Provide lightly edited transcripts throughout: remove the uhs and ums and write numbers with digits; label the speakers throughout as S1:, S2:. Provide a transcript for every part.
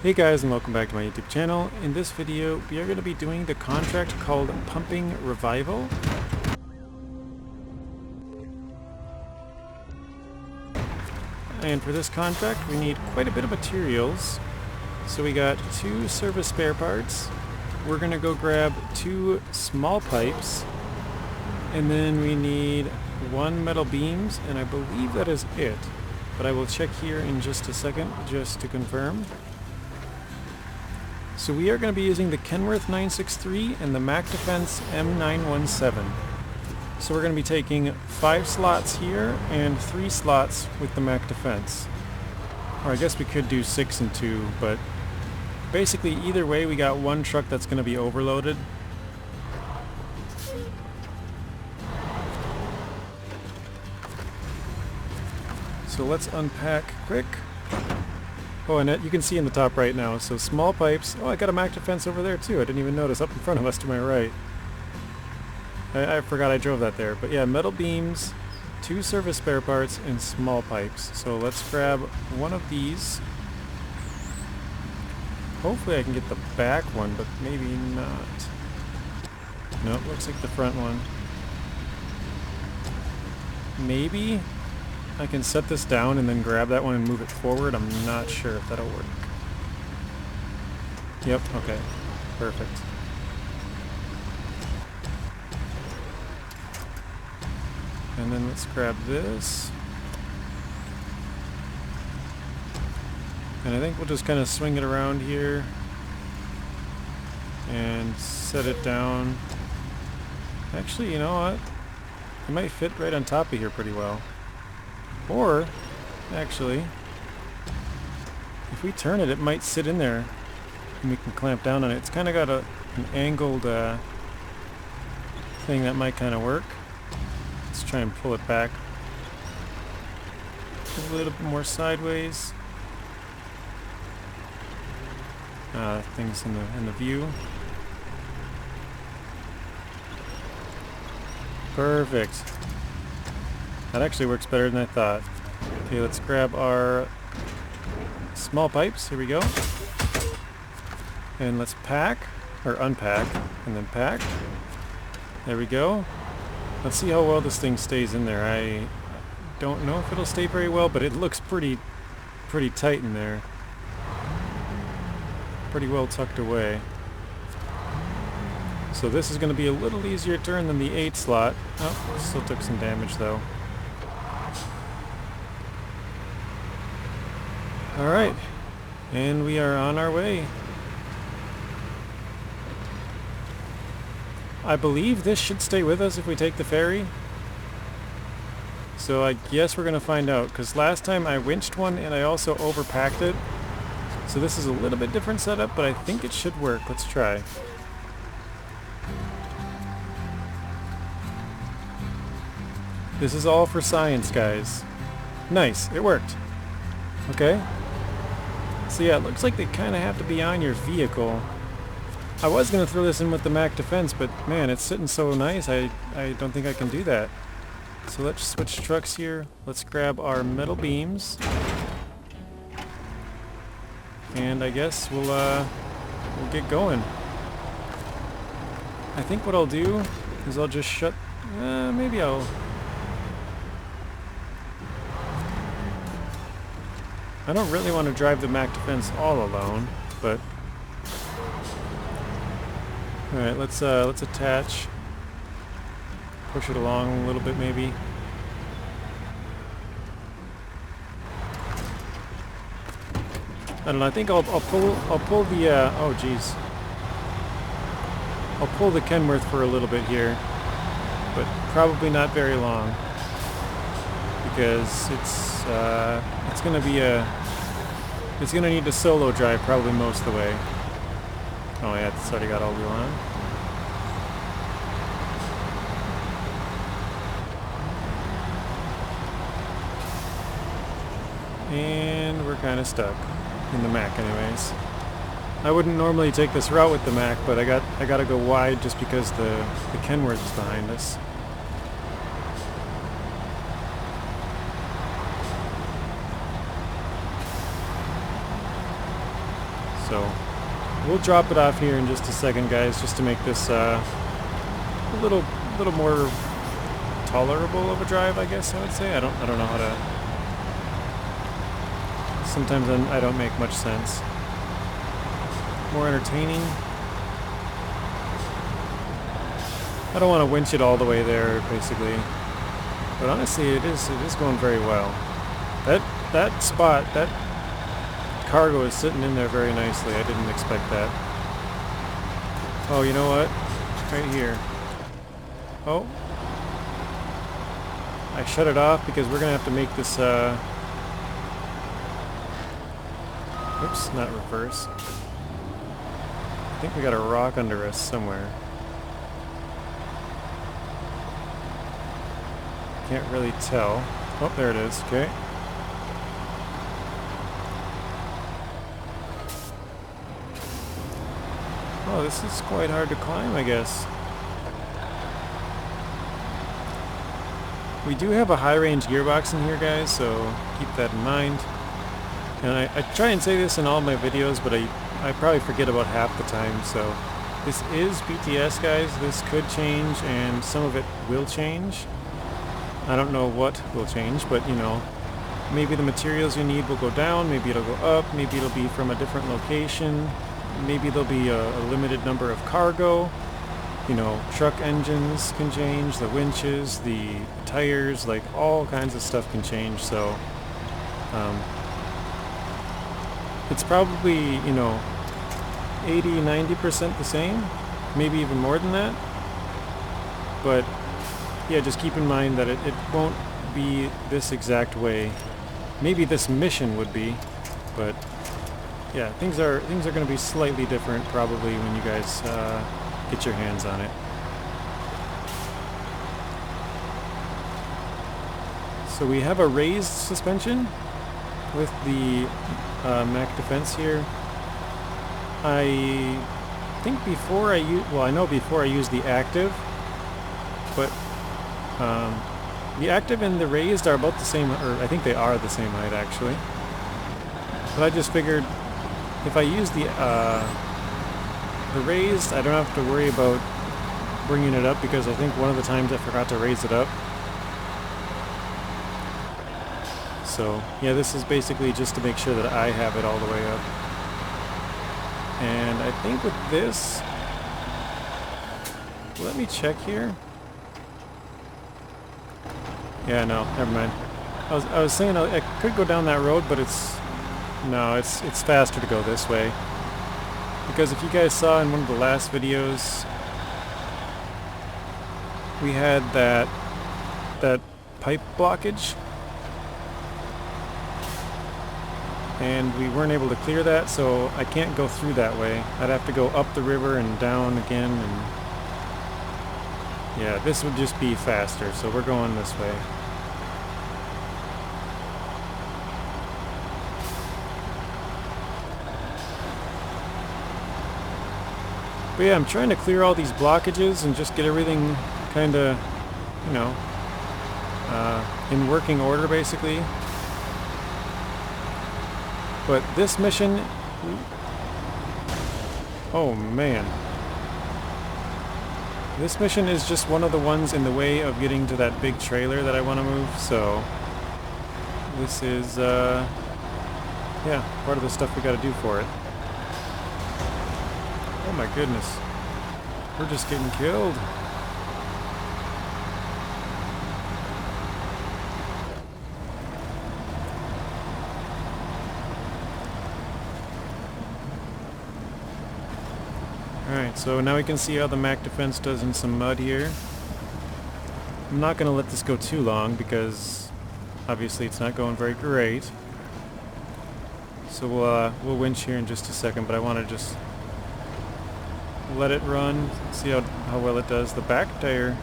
S1: Hey guys, and welcome back to my YouTube channel. In this video we are going to be doing the contract called Pumping Revival. And for this contract we need quite a bit of materials. So we got 2 service spare parts. We're going to go grab 2 small pipes. And then we need 1 metal beams, and I believe that is it. But I will check here in just a second just to confirm. So we are going to be using the Kenworth 963 and the Mac Defense M917. So we're going to be taking 5 slots here and 3 slots with the Mac Defense. Or I guess we could do 6 and 2, but basically either way we got 1 truck that's going to be overloaded. So let's unpack quick. Oh, and you can see in the top right now, so small pipes. Oh, I got a Mac Defense over there too. I didn't even notice, up in front of us to my right. I forgot I drove that there. But yeah, metal beams, 2 service spare parts, and small pipes. So let's grab one of these. Hopefully I can get the back one, but maybe not. Nope, looks like the front one. Maybe I can set this down and then grab that one and move it forward. I'm not sure if that'll work. Yep, okay. Perfect. And then let's grab this. And I think we'll just kind of swing it around here and set it down. Actually, you know what? It might fit right on top of here pretty well. Or, actually, if we turn it, it might sit in there and we can clamp down on it. It's kind of got an angled thing that might kind of work. Let's try and pull it back a little bit more sideways. Things in the view. Perfect. That actually works better than I thought. Okay, let's grab our small pipes. Here we go. And let's pack, or unpack, and then pack. There we go. Let's see how well this thing stays in there. I don't know if it'll stay very well, but it looks pretty tight in there. Pretty well tucked away. So this is going to be a little easier turn than the 8 slot. Oh, still took some damage though. Alright, and we are on our way. I believe this should stay with us if we take the ferry. So I guess we're going to find out, because last time I winched one and I also overpacked it. So this is a little bit different setup, but I think it should work. Let's try. This is all for science, guys. Nice, it worked. Okay. So yeah, it looks like they kind of have to be on your vehicle. I was going to throw this in with the Mac Defense, but man, it's sitting so nice, I don't think I can do that. So let's switch trucks here. Let's grab our metal beams. And I guess we'll get going. I think what I'll do is I'll just shut... maybe I'll... I don't really want to drive the Mac Defense all alone, but... Alright, let's attach. Push it along a little bit maybe. I don't know, I think I'll pull the oh geez. I'll pull the Kenworth for a little bit here, but probably not very long, because it's gonna be it's gonna need to solo drive probably most of the way. Oh yeah, it's already got all wheel on. And we're kind of stuck in the Mac anyways. I wouldn't normally take this route with the Mac, but I gotta go wide just because the Kenworth is behind us. So we'll drop it off here in just a second, guys, just to make this a little more tolerable of a drive, I guess I would say. I don't know how to. Sometimes I don't make much sense. More entertaining. I don't want to winch it all the way there, basically. But honestly, it is going very well. That spot, that cargo is sitting in there very nicely. I didn't expect that. Oh, you know what? Right here. Oh. I shut it off because we're going to have to make this, oops, not reverse. I think we got a rock under us somewhere. Can't really tell. Oh, there it is. Okay. Oh, this is quite hard to climb, I guess. We do have a high-range gearbox in here, guys, so keep that in mind. And I try and say this in all my videos, but I probably forget about half the time, so this is BTS, guys. This could change, and some of it will change. I don't know what will change, but, you know, maybe the materials you need will go down, maybe it'll go up, maybe it'll be from a different location, maybe there'll be a limited number of cargo. You know, truck engines can change, the winches, the tires, like all kinds of stuff can change, so it's probably, you know, 80-90% the same, maybe even more than that. But yeah, just keep in mind that it won't be this exact way. Maybe this mission would be, but yeah, things are going to be slightly different probably when you guys get your hands on it. So we have a raised suspension with the Mac Defense here. I think before I know before I used the active, but the active and the raised are about the same, or I think they are the same height actually. But I just figured if I use the raised, I don't have to worry about bringing it up, because I think one of the times I forgot to raise it up. So yeah, this is basically just to make sure that I have it all the way up. And I think with this, let me check here. Yeah, no, never mind. I was saying I could go down that road, but it's faster to go this way. Because if you guys saw in one of the last videos, we had that pipe blockage, and we weren't able to clear that, so I can't go through that way. I'd have to go up the river and down again, and yeah, this would just be faster, so we're going this way. But yeah, I'm trying to clear all these blockages and just get everything kind of, you know, in working order basically. But this mission, oh man. This mission is just one of the ones in the way of getting to that big trailer that I want to move, so this is, yeah, part of the stuff we got to do for it. Oh my goodness. We're just getting killed. Alright, so now we can see how the Mac Defense does in some mud here. I'm not going to let this go too long because obviously it's not going very great. So we'll winch here in just a second, but I want to just let it run, see how well it does. The back tire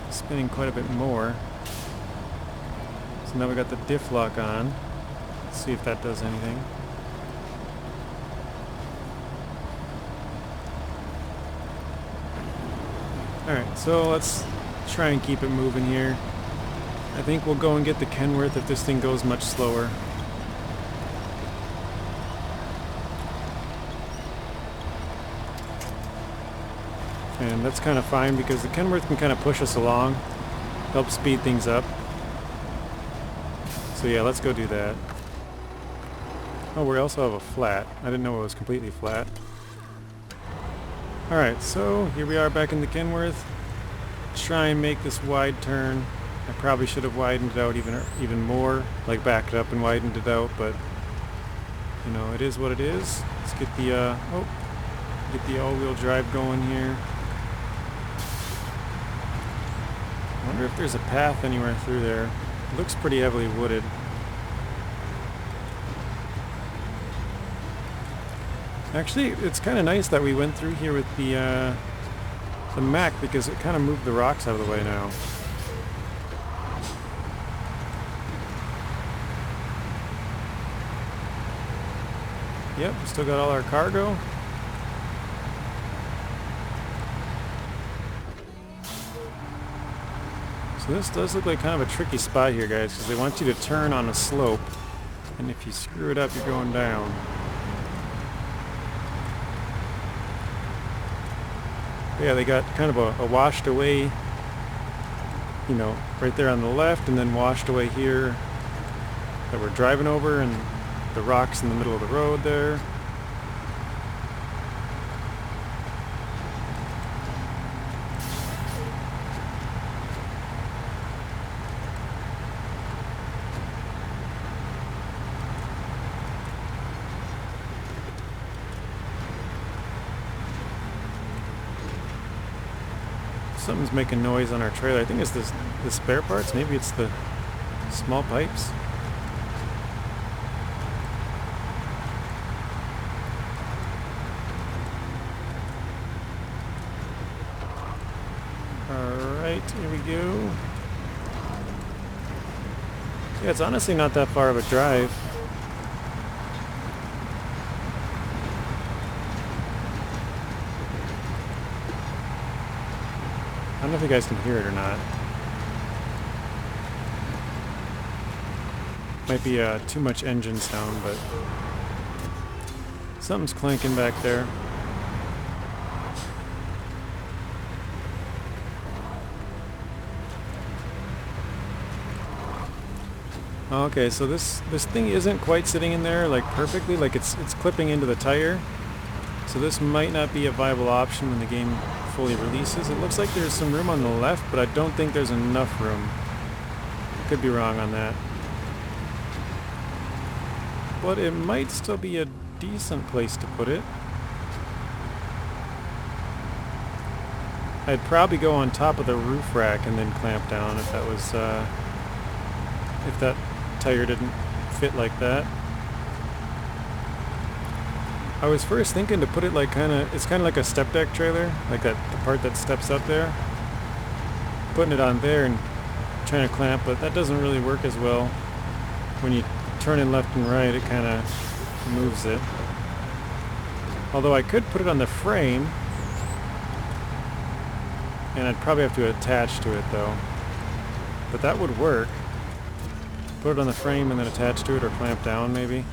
S1: is spinning quite a bit more. So now we got the diff lock on. Let's see if that does anything. Alright, so let's try and keep it moving here. I think we'll go and get the Kenworth if this thing goes much slower. And that's kind of fine because the Kenworth can kind of push us along, help speed things up. So yeah, let's go do that. Oh, we also have a flat. I didn't know it was completely flat. Alright, so here we are back in the Kenworth. Try and make this wide turn. I probably should have widened it out even more, like backed up and widened it out, but you know, it is what it is. Let's get the get the all-wheel drive going here. I wonder if there's a path anywhere through there. It looks pretty heavily wooded. Actually, it's kind of nice that we went through here with the Mack because it kind of moved the rocks out of the way now. Yep, we still got all our cargo. So this does look like kind of a tricky spot here, guys, because they want you to turn on a slope, and if you screw it up, you're going down. But yeah, they got kind of a washed away, you know, right there on the left, and then washed away here that we're driving over, and the rocks in the middle of the road there. Something's making noise on our trailer. I think it's the spare parts. Maybe it's the small pipes. Alright, here we go. Yeah, it's honestly not that far of a drive. I don't know if you guys can hear it or not. Might be too much engine sound, but something's clanking back there. Okay, so this thing isn't quite sitting in there like perfectly, like it's clipping into the tire. So this might not be a viable option when the game fully releases. It looks like there's some room on the left, but I don't think there's enough room. Could be wrong on that. But it might still be a decent place to put it. I'd probably go on top of the roof rack and then clamp down if that was if that tire didn't fit like that. I was first thinking to put it like it's kind of like a step deck trailer, like the part that steps up there. Putting it on there and trying to clamp, but that doesn't really work as well. When you turn in left and right, it kind of moves it. Although I could put it on the frame, and I'd probably have to attach to it though. But that would work. Put it on the frame and then attach to it or clamp down maybe.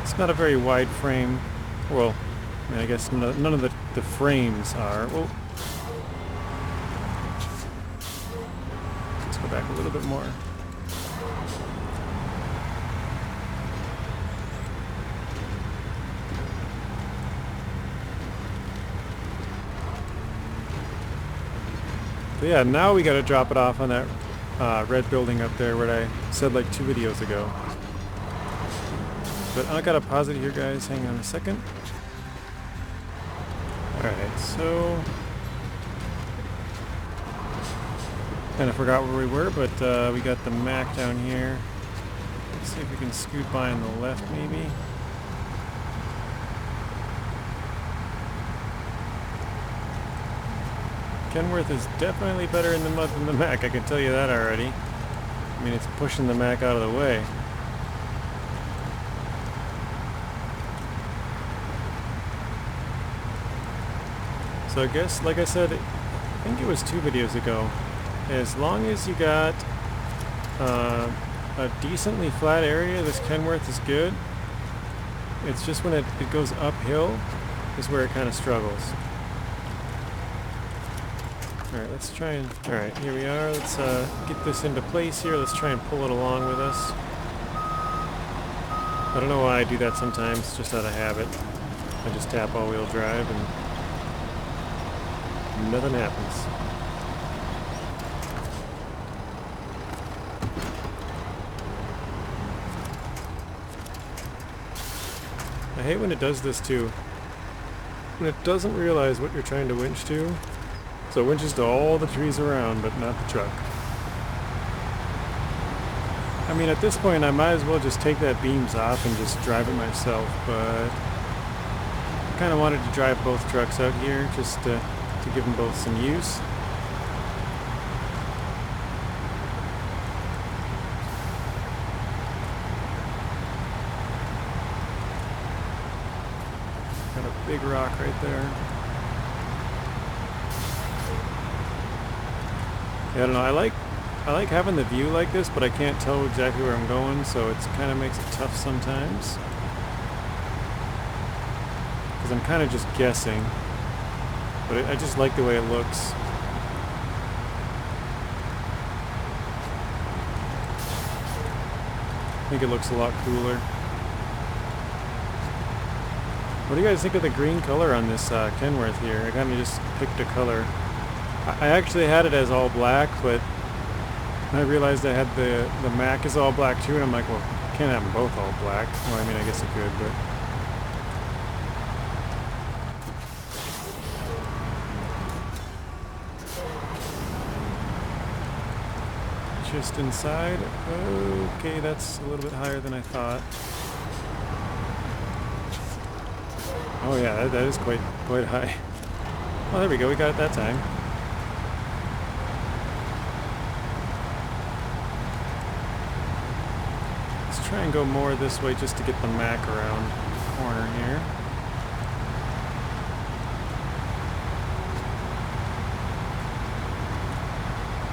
S1: It's not a very wide frame. Well, I mean, I guess none of the frames are. Well, let's go back a little bit more. But yeah, now we gotta drop it off on that red building up there where I said like 2 videos ago. But I gotta pause it here, guys. Hang on a second. Alright, so kind of forgot where we were, but we got the Mack down here. Let's see if we can scoot by on the left maybe. Kenworth is definitely better in the mud than the Mack, I can tell you that already. I mean, it's pushing the Mack out of the way. So I guess, like I said, I think it was 2 videos ago, as long as you got a decently flat area, this Kenworth is good. It's just when it goes uphill is where it kind of struggles. Alright, let's try and... Alright, here we are. Let's get this into place here. Let's try and pull it along with us. I don't know why I do that sometimes, just out of habit. I just tap all-wheel drive and nothing happens. I hate when it does this too. When it doesn't realize what you're trying to winch to. So it winches to all the trees around, but not the truck. I mean, at this point I might as well just take that beams off and just drive it myself, but I kind of wanted to drive both trucks out here just to give them both some use. Got a big rock right there. Yeah, I don't know, I like having the view like this, but I can't tell exactly where I'm going, so it kind of makes it tough sometimes. Because I'm kind of just guessing. But I just like the way it looks. I think it looks a lot cooler. What do you guys think of the green color on this Kenworth here? I kind of just picked a color. I actually had it as all black, but I realized I had the Mac is all black too, and I'm like, well, I can't have them both all black. Well, I mean, I guess I could, but... Just inside. Okay, that's a little bit higher than I thought. Oh yeah, that is quite high. Oh, there we go. We got it that time. Let's try and go more this way just to get the Mac around the corner here.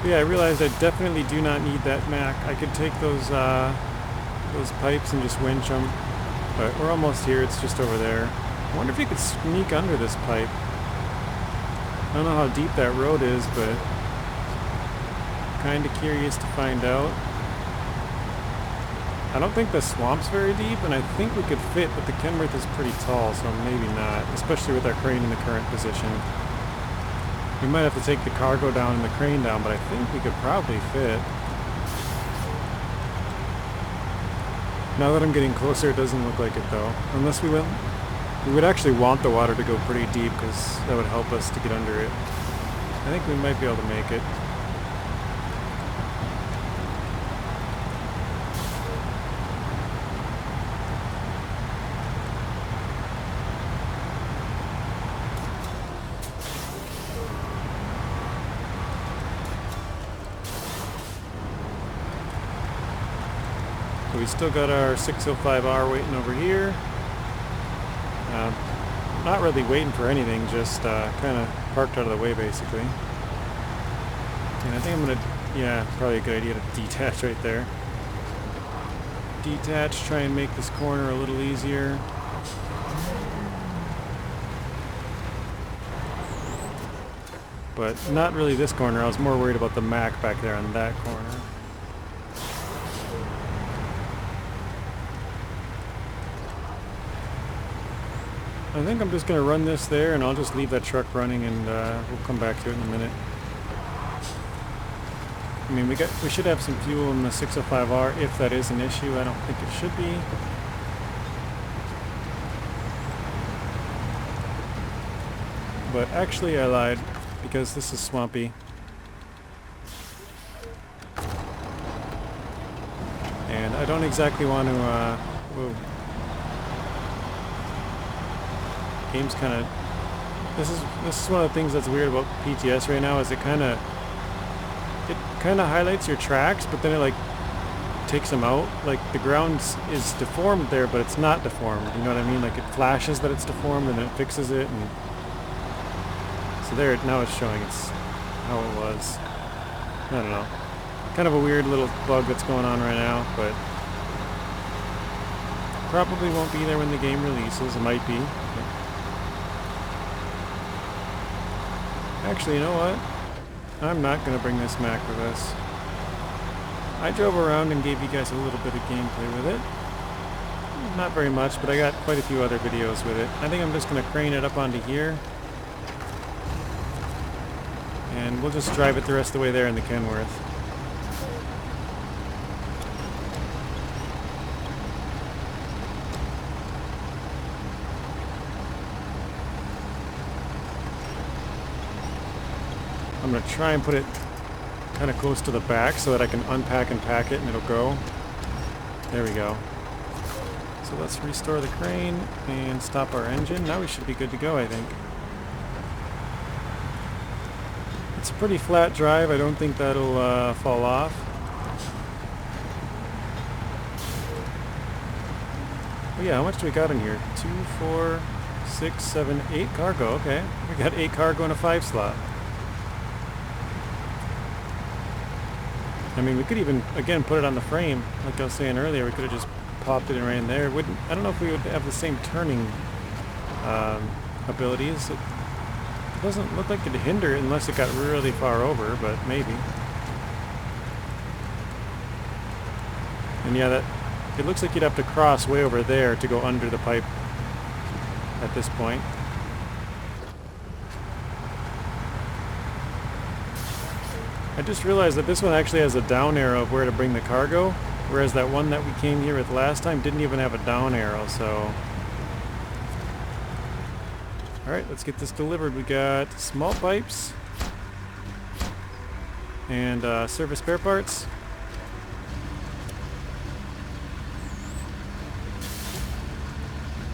S1: Yeah, I realized I definitely do not need that Mac. I could take those pipes and just winch them, but we're almost here. It's just over there. I wonder if you could sneak under this pipe. I don't know how deep that road is, but kind of curious to find out. I don't think the swamp's very deep, and I think we could fit, but the Kenworth is pretty tall, so maybe not, especially with our crane in the current position. We might have to take the cargo down and the crane down, but I think we could probably fit. Now that I'm getting closer, it doesn't look like it though. Unless we went... We would actually want the water to go pretty deep, because that would help us to get under it. I think we might be able to make it. So we still got our 605R waiting over here. Not really waiting for anything, just kind of parked out of the way basically. And I think I'm gonna, yeah, probably a good idea to detach right there. Detach, try and make this corner a little easier. But not really this corner, I was more worried about the Mac back there on that corner. I think I'm just going to run this there, and I'll just leave that truck running, and we'll come back to it in a minute. I mean, we should have some fuel in the 605R if that is an issue. I don't think it should be. But actually I lied, because this is swampy. And I don't exactly want to, whoa. Game's kind of... This is one of the things that's weird about PTS right now, is it kind of highlights your tracks, but then it like takes them out. Like the ground is deformed there, but it's not deformed. You know what I mean? Like it flashes that it's deformed, and then it fixes it, and so there now it's showing it's how it was. I don't know. Kind of a weird little bug that's going on right now, but probably won't be there when the game releases. It might be. Actually, you know what? I'm not going to bring this Mac with us. I drove around and gave you guys a little bit of gameplay with it. Not very much, but I got quite a few other videos with it. I think I'm just going to crane it up onto here. And we'll just drive it the rest of the way there in the Kenworth. I'm going to try and put it kind of close to the back so that I can unpack and pack it and it'll go. There we go. So let's restore the crane and stop our engine. Now we should be good to go, I think. It's a pretty flat drive. I don't think that'll fall off. Oh yeah, how much do we got in here? 2, 4, 6, 7, 8 cargo. Okay, we got 8 cargo in a 5 slot. I mean, we could even, again, put it on the frame. Like I was saying earlier, we could have just popped it in right in there. I don't know if we would have the same turning abilities. It doesn't look like it'd hinder it unless it got really far over, but maybe. And yeah, it looks like you'd have to cross way over there to go under the pipe at this point. I just realized that this one actually has a down arrow of where to bring the cargo, whereas that one that we came here with last time didn't even have a down arrow, so... Alright, let's get this delivered. We got small pipes and service spare parts.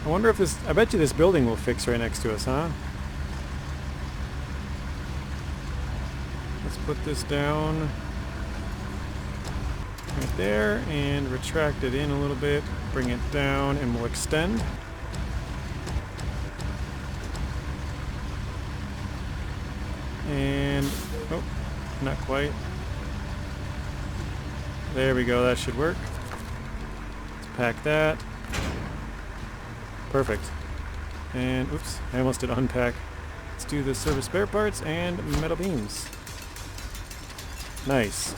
S1: I wonder if this... I bet you this building will fix right next to us, huh? Let's put this down right there and retract it in a little bit, bring it down, and we'll extend. And, oh, not quite. There we go, that should work. Let's pack that. Perfect. And, oops, I almost did unpack. Let's do the service spare parts and metal beams. Nice.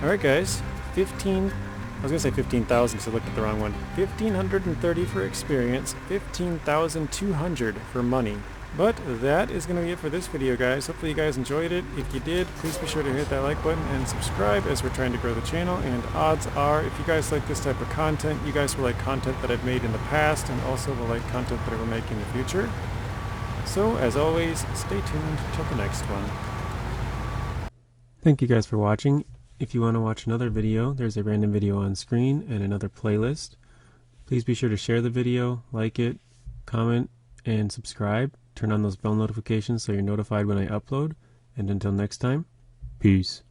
S1: Alright guys, I was gonna say 15,000 because I looked at the wrong one. 1,530 for experience, 15,200 for money. But that is going to be it for this video, guys. Hopefully you guys enjoyed it. If you did, please be sure to hit that like button and subscribe as we're trying to grow the channel. And odds are, if you guys like this type of content, you guys will like content that I've made in the past and also will like content that I will make in the future. So, as always, stay tuned till the next one. Thank you guys for watching. If you want to watch another video, there's a random video on screen and another playlist. Please be sure to share the video, like it, comment, and subscribe. Turn on those bell notifications so you're notified when I upload. And until next time, peace.